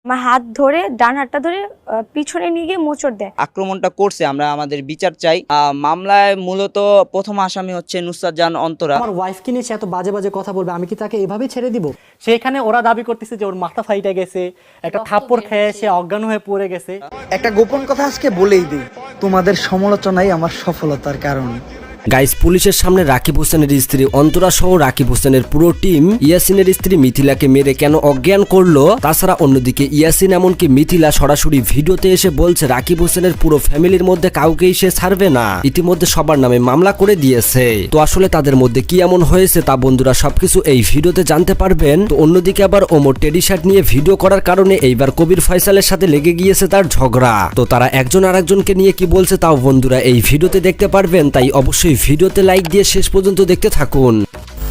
আমার হাত ধরে ডান হাতটা ধরে পিছনে নিয়ে গিয়ে মোচড় দেয়। আক্রমণটা করছে, আমরা আমাদের বিচার চাই। মামলায় মূলত প্রথম আসামি হচ্ছে নুসরাত জাহান অন্তরা। আমার ওয়াইফকে নিয়ে সে এত বাজে বাজে কথা বলবে, আমি কি তাকে এভাবেই ছেড়ে দিব? সেখানে ওরা দাবি করতেছে যে ওর মাথা ফাইটে গেছে, একটা থাপ্পড় খেয়ে সে অজ্ঞান হয়ে পড়ে গেছে। একটা গোপন কথা আজকে বলেই দিই, তোমাদের সমালোচনাই আমার সফলতার কারণ। গাইস, পুলিশের সামনে রাকিব হোসেনের স্ত্রী অন্তরা সহ রাকিব হোসেনের পুরো টিম ইয়াসিনের স্ত্রী মিথিলাকে মেরে কেন অজ্ঞান করলো। তাছাড়া অন্যদিকে ইয়াসিন এমনকি মিথিলা সরাসরি ভিডিওতে এসে বলছে রাকিব হোসেনের পুরো ফ্যামিলির মধ্যে কাউকেই সে ছাড়বে না, ইতিমধ্যে সবার নামে মামলা করে দিয়েছে। তো আসলে তাদের মধ্যে কি এমন হয়েছে তা বন্ধুরা সবকিছু এই ভিডিওতে জানতে পারবেন। তো অন্যদিকে আবার ওমর টেডি শার্ট নিয়ে ভিডিও করার কারণে এইবার কবির ফয়সালের সাথে লেগে গিয়েছে তার ঝগড়া। তো তারা একজন আরেকজনকে নিয়ে কি বলছে তাও বন্ধুরা এই ভিডিওতে দেখতে পারবেন, তাই অবশ্যই ভিডিওতে লাইক দিয়ে শেষ পর্যন্ত দেখতে থাকুন।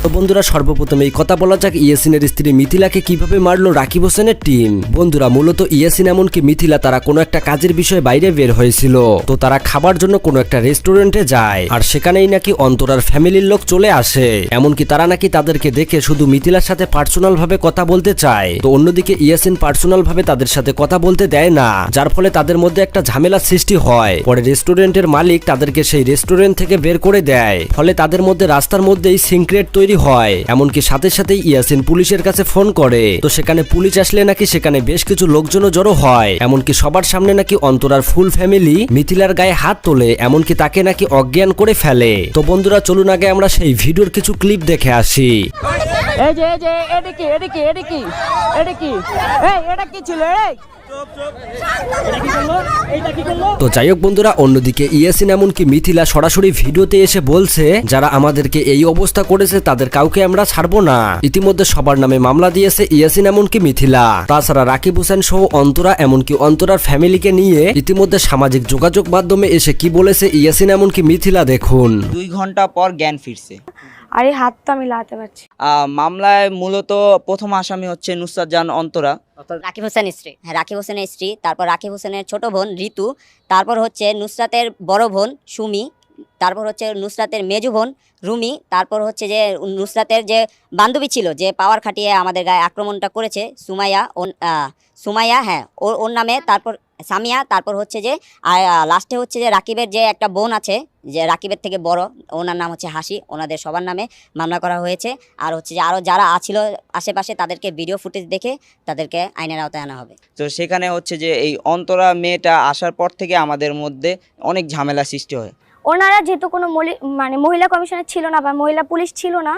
তো বন্ধুরা সর্বপ্রথম এই কথা বলা যাক ইয়াসিনের স্ত্রী মিথিলাকে কিভাবে মারলো রাকিব হোসেনের টিম। বন্ধুরা মূলত ইয়াসিন এমনকি মিথিলা তারা কোনো একটা কাজের বিষয়ে বাইরে বের হয়েছিল। তো তারা খাবার জন্য কোনো একটা রেস্টুরেন্টে যায়, আর সেখানেই নাকি অন্তরার ফ্যামিলির লোক চলে আসে। এমনকি তারা নাকি তাদেরকে দেখে শুধু মিথিলার সাথে পার্সোনাল ভাবে কথা বলতে চায়। তো অন্যদিকে ইয়াসিন পার্সোনাল ভাবে তাদের সাথে কথা বলতে দেয় না, যার ফলে তাদের মধ্যে একটা ঝামেলার সৃষ্টি হয়। পরে রেস্টুরেন্টের মালিক তাদেরকে সেই রেস্টুরেন্ট থেকে বের করে দেয়, ফলে তাদের মধ্যে রাস্তার মধ্যেই সিক্রেট তৈরি হয়। এমনকি সাথে সাথেই ইয়াসিন পুলিশের কাছে ফোন করে। তো সেখানে পুলিশ আসলে নাকি সেখানে বেশ কিছু লোকজনও জড়ো হয়। এমনকি সবার সামনে নাকি অন্তরার ফুল ফ্যামিলি মিথিলার গায়ে হাত তোলে, এমনকি তাকে নাকি অজ্ঞান করে ফেলে। তো বন্ধুরা চলুন আগে আমরা সেই ভিডিওর কিছু ক্লিপ দেখে আসি। তো যাই হোক বন্ধুরা, অন্যদিকে ইয়াসিন এমনকি মিথিলা সরাসরি ভিডিওতে এসে বলছে যারা আমাদেরকে এই অবস্থা করেছে তাদের কাউকে আমরা ছাড়বো না। ইতিমধ্যে সবার নামে মামলা দিয়েছে ইয়াসিন এমনকি মিথিলা। তাছাড়া রাকিব হোসেন সহ অন্তরা এমনকি অন্তরার ফ্যামিলিকে নিয়ে ইতিমধ্যে সামাজিক যোগাযোগ মাধ্যমে এসে কি বলেছে ইয়াসিন এমনকি মিথিলা দেখুন। 2 ঘন্টা পর জ্ঞান ফিরছে। আর এই হাত তো আমি লাগাতে পারছি। মামলায় মূলত প্রথম আসামি হচ্ছে নুসরাত জাহান অন্তরা। রাকিব হোসেনের স্ত্রী, হ্যাঁ রাকিব হোসেনের স্ত্রী। তারপর রাকিব হোসেনের ছোট বোন ঋতু, তারপর হচ্ছে নুসরাতের বড় বোন সুমি, তারপর হচ্ছে নুসরাতের মেজু বোন রুমি, তারপর হচ্ছে যে নুসরাতের যে বান্ধবী ছিল যে পাওয়ার খাটিয়ে আমাদের গায়ে আক্রমণটা করেছে সুমাইয়া, হ্যাঁ ওর নামে, তারপর সামিয়া, তারপর হচ্ছে যে লাস্টে হচ্ছে যে রাকিবের যে একটা বোন আছে যে রাকিবের থেকে বড়, ওনার নাম হচ্ছে হাসি। ওনাদের সবার নামে মামলা করা হয়েছে। আর হচ্ছে যে আরও যারা আছিল আশেপাশে তাদেরকে ভিডিও ফুটেজ দেখে তাদেরকে আইনের আওতায় আনা হবে। তো সেখানে হচ্ছে যে এই অন্তরা মেয়েটা আসার পর থেকে আমাদের মধ্যে অনেক ঝামেলা সৃষ্টি হয়। ওনারা যেহেতু কোনো মহিলা কমিশনার ছিল না বা মহিলা পুলিশ ছিল না,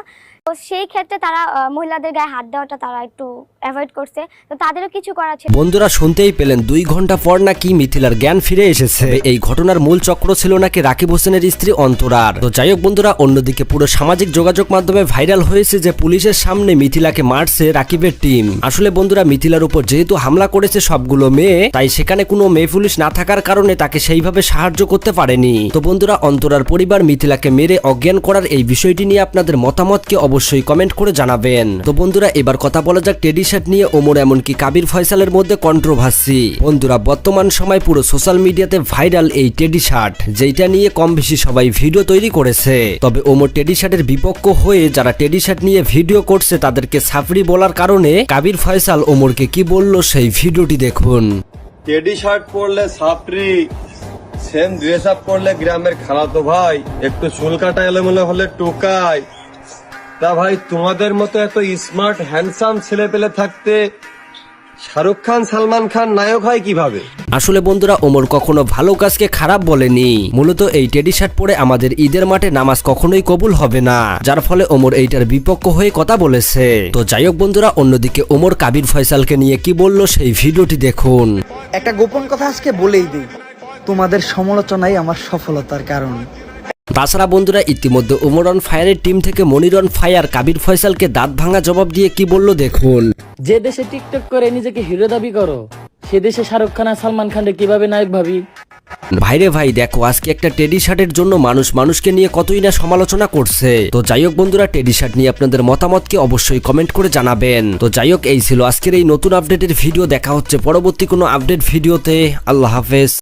তো সেই ক্ষেত্রে তারা মহিলাদের গায়ে হাত দেওয়াটা তারা একটু অ্যাভয়েড করছে। তো তাদেরও কিছু করা ছিল। বন্ধুরা শুনতেই পেলেন 2 ঘন্টা পর নাকি মিথিলার জ্ঞান ফিরে এসেছে। এই ঘটনার মূল চক্র ছিল নাকি রাকিব হোসেনের স্ত্রী অন্তরার। তো যাই হোক বন্ধুরা, অন্যদিকে পুরো সামাজিক যোগাযোগ মাধ্যমে ভাইরাল হয়েছে যে পুলিশের সামনে মিথিলাকে মারছে রাকিবের টিম। আসলে বন্ধুরা মিথিলার উপর যেহেতু হামলা করেছে সবগুলো মেয়ে, তাই সেখানে কোনো মেয়ে পুলিশ না থাকার কারণে তাকে সেইভাবে সাহায্য করতে পারেনি। তো বন্ধুরা অন্তরার পরিবার মিথিলাকে মেরে অজ্ঞান করার এই বিষয়টি নিয়ে আপনাদের মতামতকে অবশ্যই কমেন্ট করে জানাবেন। তো বন্ধুরা এবার কথা বলা যাক টেডি শার্ট নিয়ে ওমর এমনকি কাবির ফয়সালের মধ্যে কন্ট্রোভার্সি। বন্ধুরা বর্তমান সময় পুরো সোশ্যাল মিডিয়াতে ভাইরাল এই টেডি শার্ট, যেটা নিয়ে কম বেশি সবাই ভিডিও তৈরি করেছে। তবে ওমর টেডি শার্টের বিপক্ষ হয়ে যারা টেডি শার্ট নিয়ে ভিডিও করছে তাদেরকে সাফরি বলার কারণে কাবির ফয়সাল ওমরকে কি বলল সেই ভিডিওটি দেখুন। টেডি শার্ট পরলে সাফরি, সেম ড্রেস আপ পরলে গ্রামের খালাতো ভাই, একটু চুল কাটা এলোমেলো হলে টোকাই। তা ভাই তোমাদের মতো এত স্মার্ট হ্যান্ডসাম ছেলে পেলে থাকতে শাহরুখ খান সালমান খান নায়ক হয় কিভাবে? আসলে বন্ধুরা ওমর কখনো ভালো কাজকে খারাপ বলেনি। মূলত এই টেডি শার্ট পরে আমাদের ঈদের মাঠে নামাজ কখনোই কবুল হবে না, যার ফলে ওমর এইটার বিপক্ষ হয়ে কথা বলেছে। তো যাই হোক বন্ধুরা, অন্যদিকে ওমর কাবির ফয়সালকে নিয়ে কি বলল সেই ভিডিওটি দেখুন। একটা গোপন কথা আজকে বলেই দিই, তোমাদের সমালোচনাই আমার সফলতার কারণ। তাছাড়া বন্ধুরা ইতিমধ্যে ওমর অন ফায়ারের টিম থেকে মনির অন ফায়ার কাবির ফয়সালকে দাঁত ভাঙা জবাব দিয়ে কি বলল দেখুন। যে দেশে টিকটক করে নিজেকে হিরো দাবি করো, সে দেশে শাহরুখ খান আর সালমান খানকে কিভাবে নায়ক ভাবি? ভাইরে ভাই দেখো আজকে একটা টেডি শার্টের জন্য মানুষকে নিয়ে কতই না সমালোচনা করছে। তো যাই হোক বন্ধুরা টেডি শার্ট নিয়ে আপনাদের মতামতকে অবশ্যই কমেন্ট করে জানাবেন। তো যাই হোক এই ছিল আজকের এই নতুন আপডেটের ভিডিও। দেখা হচ্ছে পরবর্তী কোনো আপডেট ভিডিওতে। আল্লাহ হাফেজ।